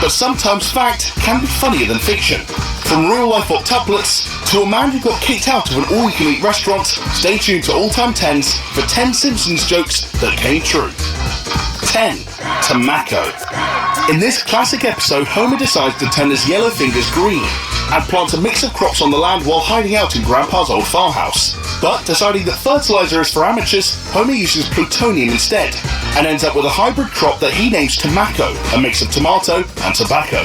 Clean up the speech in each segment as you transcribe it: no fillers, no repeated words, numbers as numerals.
but sometimes fact can be funnier than fiction. From real-life octuplets to a man who got kicked out of an all-you-can-eat restaurant, stay tuned to All Time 10s for 10 Simpsons jokes that came true. 10. Tobacco. In this classic episode, Homer decides to turn his yellow fingers green and plant a mix of crops on the land while hiding out in Grandpa's old farmhouse. But deciding that fertilizer is for amateurs, Homer uses plutonium instead and ends up with a hybrid crop that he names Tobacco, a mix of tomato and tobacco.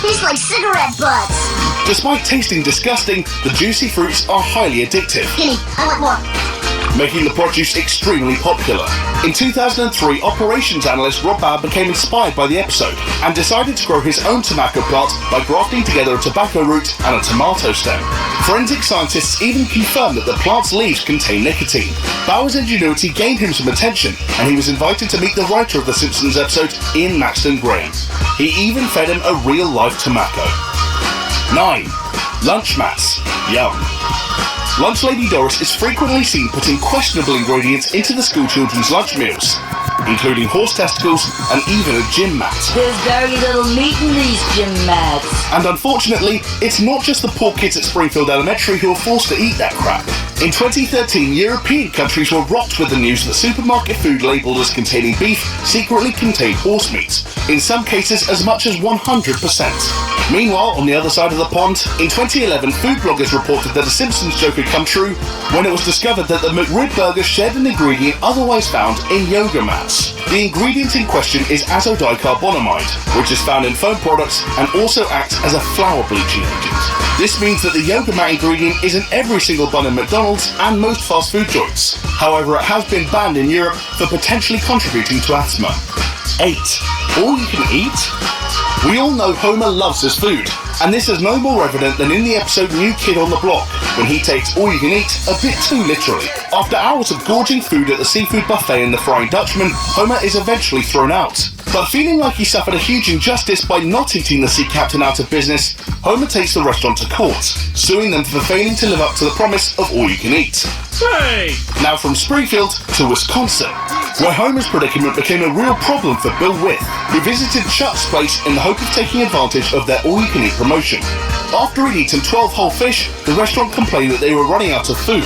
Tastes like cigarette butts. Despite tasting disgusting, the juicy fruits are highly addictive. Gimme, I want more. Making the produce extremely popular. In 2003, operations analyst Rob Babb became inspired by the episode and decided to grow his own tobacco plant by grafting together a tobacco root and a tomato stem. Forensic scientists even confirmed that the plant's leaves contain nicotine. Bauer's ingenuity gained him some attention, and he was invited to meet the writer of the Simpsons episode, Ian Maxton Graham. He even fed him a real-life tobacco. 9. Lunch mats. Yum. Lunch Lady Doris is frequently seen putting questionable ingredients into the school children's lunch meals, including horse testicles and even a gym mat. There's very little meat in these gym mats. And unfortunately, it's not just the poor kids at Springfield Elementary who are forced to eat that crap. In 2013, European countries were rocked with the news that supermarket food labelled as containing beef secretly contained horse meat, in some cases as much as 100%. Meanwhile, on the other side of the pond, in 2011, food bloggers reported that a Simpsons joke had come true when it was discovered that the McRib burger shared an ingredient otherwise found in yoga mats. The ingredient in question is azodicarbonamide, which is found in foam products and also acts as a flour bleaching agent. This means that the yoga mat ingredient is in every single bun in McDonald's and most fast food joints. However, it has been banned in Europe for potentially contributing to asthma. 8. All you can eat? We all know Homer loves his food, and this is no more evident than in the episode New Kid on the Block, when he takes all you can eat a bit too literally. After hours of gorging food at the seafood buffet in the Frying Dutchman, Homer is eventually thrown out. But feeling like he suffered a huge injustice by not eating the sea captain out of business, Homer takes the restaurant to court, suing them for failing to live up to the promise of all you can eat. Hey! Now from Springfield to Wisconsin, where Homer's predicament became a real problem for Bill With, who visited Chuck's place in the hope of taking advantage of their all-you-can-eat promotion. After he'd eaten 12 whole fish, the restaurant complained that they were running out of food.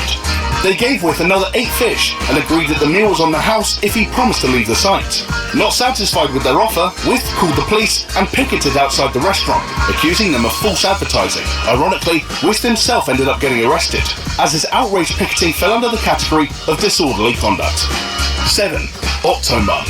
They gave With another 8 fish and agreed that the meal was on the house if he promised to leave the site. Not satisfied with their offer, With called the police and picketed outside the restaurant, accusing them of false advertising. Ironically, With himself ended up getting arrested, as his outraged picketing fell under the category of disorderly conduct. 7. Octomom.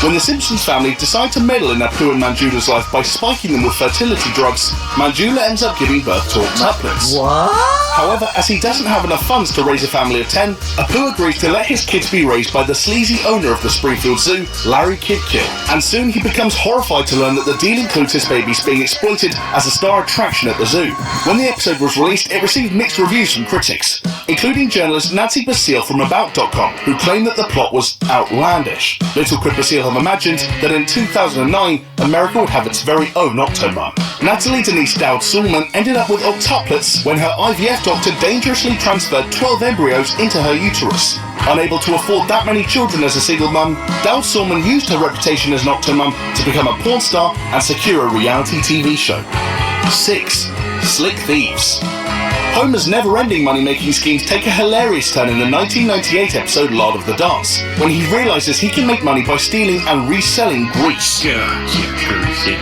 When the Simpsons family decide to meddle in Apu and Manjula's life by spiking them with fertility drugs, Manjula ends up giving birth to octuplets. What? However, as he doesn't have enough funds to raise a family of 10, Apu agrees to let his kids be raised by the sleazy owner of the Springfield Zoo, Larry Kidkill. And soon he becomes horrified to learn that the deal includes his babies being exploited as a star attraction at the zoo. When the episode was released, it received mixed reviews from critics, including journalist Nancy Basile from About.com, who claimed that the plot was outlandish. Little could Basile have imagined that in 2009, America would have its very own Octomom. Natalie Denise Dowd-Sulman ended up with octuplets when her IVF doctor dangerously transferred 12 embryos into her uterus. Unable to afford that many children as a single mum, Dowd-Sulman used her reputation as an Octomom to become a porn star and secure a reality TV show. 6. Slick Thieves. Homer's never-ending money-making schemes take a hilarious turn in the 1998 episode Lard of the Dance, when he realises he can make money by stealing and reselling grease. Gotcha, Percy.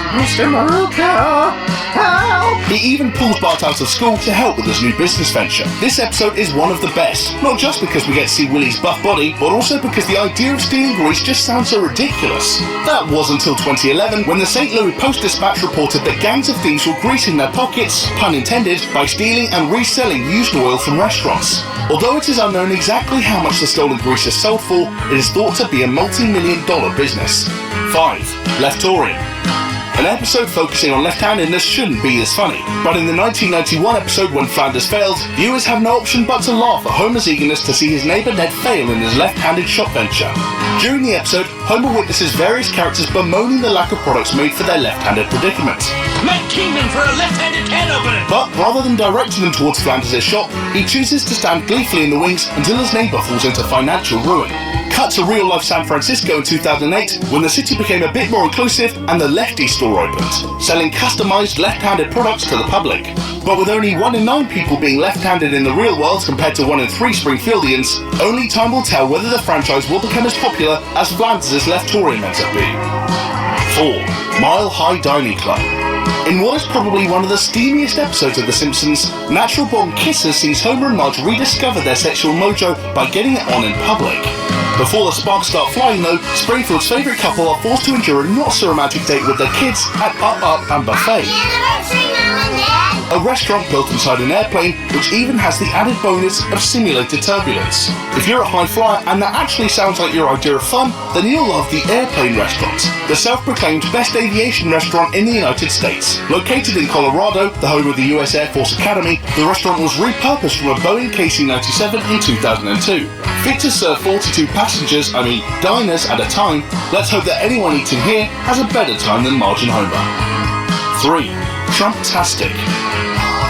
Mr. Maruka, help! He even pulls Bart out of school to help with his new business venture. This episode is one of the best, not just because we get to see Willie's buff body, but also because the idea of stealing grease just sounds so ridiculous. That was until 2011, when the St. Louis Post-Dispatch reported that gangs of thieves were greasing their pockets, pun intended, by stealing and reselling used oil from restaurants. Although it is unknown exactly how much the stolen grease is sold for, it is thought to be a multi-million-dollar business. 5. Leftorian. An episode focusing on left-handedness shouldn't be this funny, but in the 1991 episode When Flanders Failed, viewers have no option but to laugh at Homer's eagerness to see his neighbour Ned fail in his left-handed shop venture. During the episode, Homer witnesses various characters bemoaning the lack of products made for their left-handed predicament. Matt Kingman for a left-handed can opener. But rather than directing them towards Flanders' shop, he chooses to stand gleefully in the wings until his neighbour falls into financial ruin. Cut to real-life San Francisco in 2008, when the city became a bit more inclusive and the Lefty store opened, selling customised left-handed products to the public. But with only 1 in 9 people being left-handed in the real world compared to 1 in 3 Springfieldians, only time will tell whether the franchise will become as popular as Flanders' Leftorian meant to be. 4. Mile High Dining Club. In what is probably one of the steamiest episodes of The Simpsons, Natural Born Kissers sees Homer and Marge rediscover their sexual mojo by getting it on in public. Before the sparks start flying though, Springfield's favourite couple are forced to endure a not-so-romantic date with their kids at Up and Buffet, a restaurant built inside an airplane which even has the added bonus of simulated turbulence. If you're a high flyer and that actually sounds like your idea of fun, then you'll love the Airplane Restaurant, the self-proclaimed best aviation restaurant in the United States. Located in Colorado, the home of the US Air Force Academy, the restaurant was repurposed from a Boeing KC-97 in 2002. Fit to serve 42 diners at a time, let's hope that anyone eating here has a better time than Marge and Homer. 3. Trumptastic.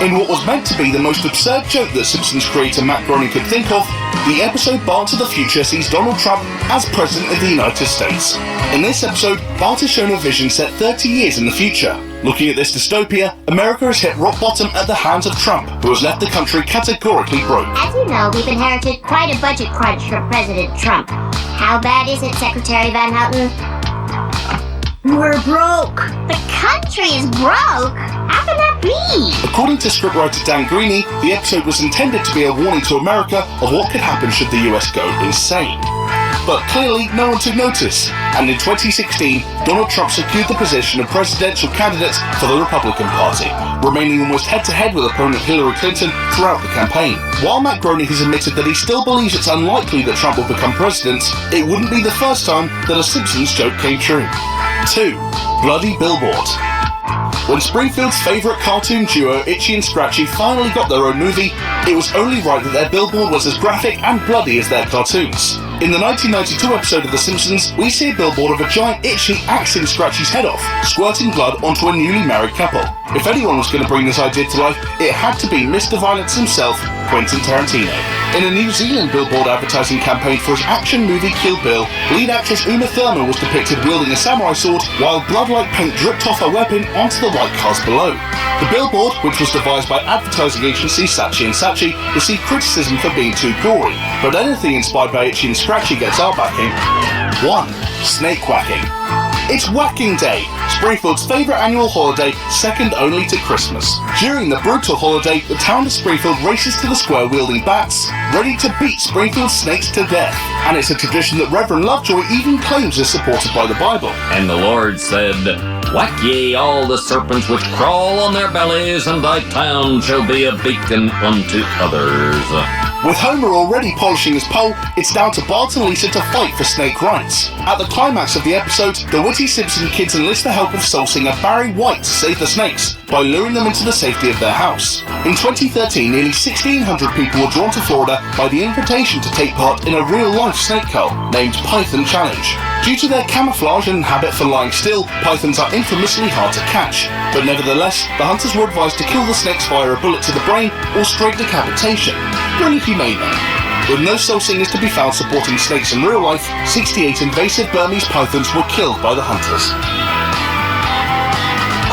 In what was meant to be the most absurd joke that Simpsons creator Matt Groening could think of, the episode Bart to the Future sees Donald Trump as President of the United States. In this episode, Bart is shown a vision set 30 years in the future. Looking at this dystopia, America has hit rock bottom at the hands of Trump, who has left the country categorically broke. As you know, we've inherited quite a budget crunch from President Trump. How bad is it, Secretary Van Houten? We're broke. The country is broke? How can that be? According to scriptwriter Dan Greeny, the episode was intended to be a warning to America of what could happen should the US go insane. But clearly, no one took notice, and in 2016, Donald Trump secured the position of presidential candidate for the Republican Party, remaining almost head-to-head with opponent Hillary Clinton throughout the campaign. While Matt Groening has admitted that he still believes it's unlikely that Trump will become president, it wouldn't be the first time that a Simpsons joke came true. 2. Bloody Billboard. When Springfield's favourite cartoon duo, Itchy and Scratchy, finally got their own movie, it was only right that their billboard was as graphic and bloody as their cartoons. In the 1992 episode of The Simpsons, we see a billboard of a giant Itchy axing Scratchy's head off, squirting blood onto a newly married couple. If anyone was going to bring this idea to life, it had to be Mr. Violence himself, Quentin Tarantino. In a New Zealand billboard advertising campaign for his action movie Kill Bill, lead actress Uma Thurman was depicted wielding a samurai sword while blood-like paint dripped off her weapon onto the white cars below. The billboard, which was devised by advertising agency Saatchi & Saatchi, received criticism for being too gory, but anything inspired by Itchy and Scratchy gets our backing. 1. Snake whacking. It's Whacking Day, Springfield's favourite annual holiday, second only to Christmas. During the brutal holiday, the town of Springfield races to the square wielding bats, ready to beat Springfield snakes to death. And it's a tradition that Reverend Lovejoy even claims is supported by the Bible. And the Lord said, Whack ye all the serpents which crawl on their bellies, and thy town shall be a beacon unto others. With Homer already polishing his pole, it's down to Bart and Lisa to fight for snake rights. At the climax of the episode, the witty Simpson kids enlist the help of soul singer Barry White to save the snakes by luring them into the safety of their house. In 2013, nearly 1,600 people were drawn to Florida by the invitation to take part in a real-life snake cull named Python Challenge. Due to their camouflage and habit for lying still, pythons are infamously hard to catch. But nevertheless, the hunters were advised to kill the snakes via a bullet to the brain or straight decapitation. Really humane then. With no soul singers to be found supporting snakes in real life, 68 invasive Burmese pythons were killed by the hunters.